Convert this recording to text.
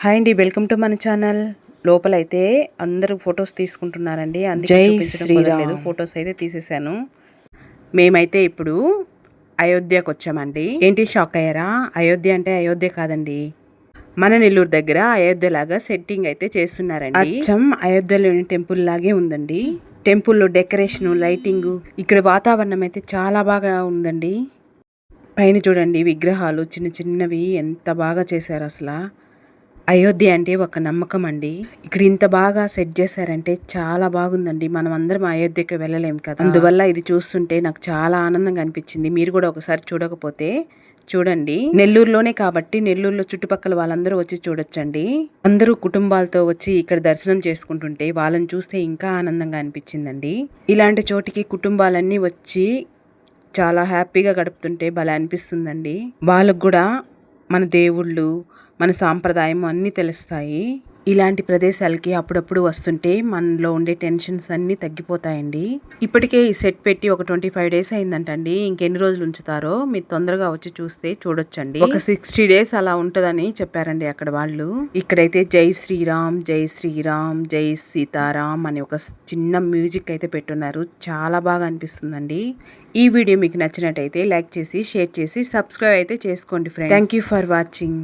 Hi అండి, welcome to మన channel. లోపలైతే అందరూ ఫొటోస్ తీసుకుంటున్నారండి. అందుకే జై చూపించడం కుదరలేదు. శ్రీరామ్. ఫొటోస్ అయితే తీసేశాను. మేమైతే ఇప్పుడు అయోధ్యకు వచ్చామండి. ఏంటి షాక్ అయ్యారా? అయోధ్య అంటే అయోధ్య కాదండి, మన నెల్లూరు దగ్గర అయోధ్య లాగా సెట్టింగ్ అయితే చేస్తున్నారండి. అచ్చం అయోధ్యలోని టెంపుల్ లాగే ఉందండి. టెంపుల్లో డెకరేషన్, లైటింగ్, ఇక్కడ వాతావరణం అయితే చాలా బాగా ఉందండి. పైన చూడండి విగ్రహాలు చిన్న చిన్నవి ఎంత బాగా చేశారు అసలు. అయోధ్య అంటే ఒక నమ్మకం అండి. ఇక్కడ ఇంత బాగా సెట్ చేశారంటే చాలా బాగుందండి. మనం అందరం అయోధ్యకి వెళ్ళలేం కదా, అందువల్ల ఇది చూస్తుంటే నాకు చాలా ఆనందంగా అనిపించింది. మీరు కూడా ఒకసారి చూడకపోతే చూడండి. నెల్లూరులోనే కాబట్టి నెల్లూరులో చుట్టుపక్కల వాళ్ళందరూ వచ్చి చూడొచ్చండి. అందరూ కుటుంబాలతో వచ్చి ఇక్కడ దర్శనం చేసుకుంటుంటే వాళ్ళని చూస్తే ఇంకా ఆనందంగా అనిపించిందండి. ఇలాంటి చోటికి కుటుంబాలన్నీ వచ్చి చాలా హ్యాపీగా గడుపుతుంటే భలే అనిపిస్తుందండి. వాళ్ళకు కూడా మన దేవుళ్ళు, మన సాంప్రదాయం అన్నీ తెలుస్తాయి. ఇలాంటి ప్రదేశాలకి అప్పుడప్పుడు వస్తుంటే మనలో ఉండే టెన్షన్స్ అన్నీ తగ్గిపోతాయండి. ఇప్పటికే ఈ సెట్ పెట్టి ఒక 25 days అయిందంటండి. ఇంకెన్ని రోజులు ఉంచుతారో మీరు తొందరగా వచ్చి చూస్తే చూడొచ్చండి. ఒక 60 days అలా ఉంటుందని చెప్పారండి అక్కడ వాళ్ళు. ఇక్కడైతే జై శ్రీరామ్, జై శ్రీరామ్, జై సీతారాం అని ఒక చిన్న మ్యూజిక్ అయితే పెట్టున్నారు. చాలా బాగా అనిపిస్తుందండి. ఈ వీడియో మీకు నచ్చినట్టయితే లైక్ చేసి, షేర్ చేసి, సబ్స్క్రైబ్ అయితే చేసుకోండి friends. Thank you for watching.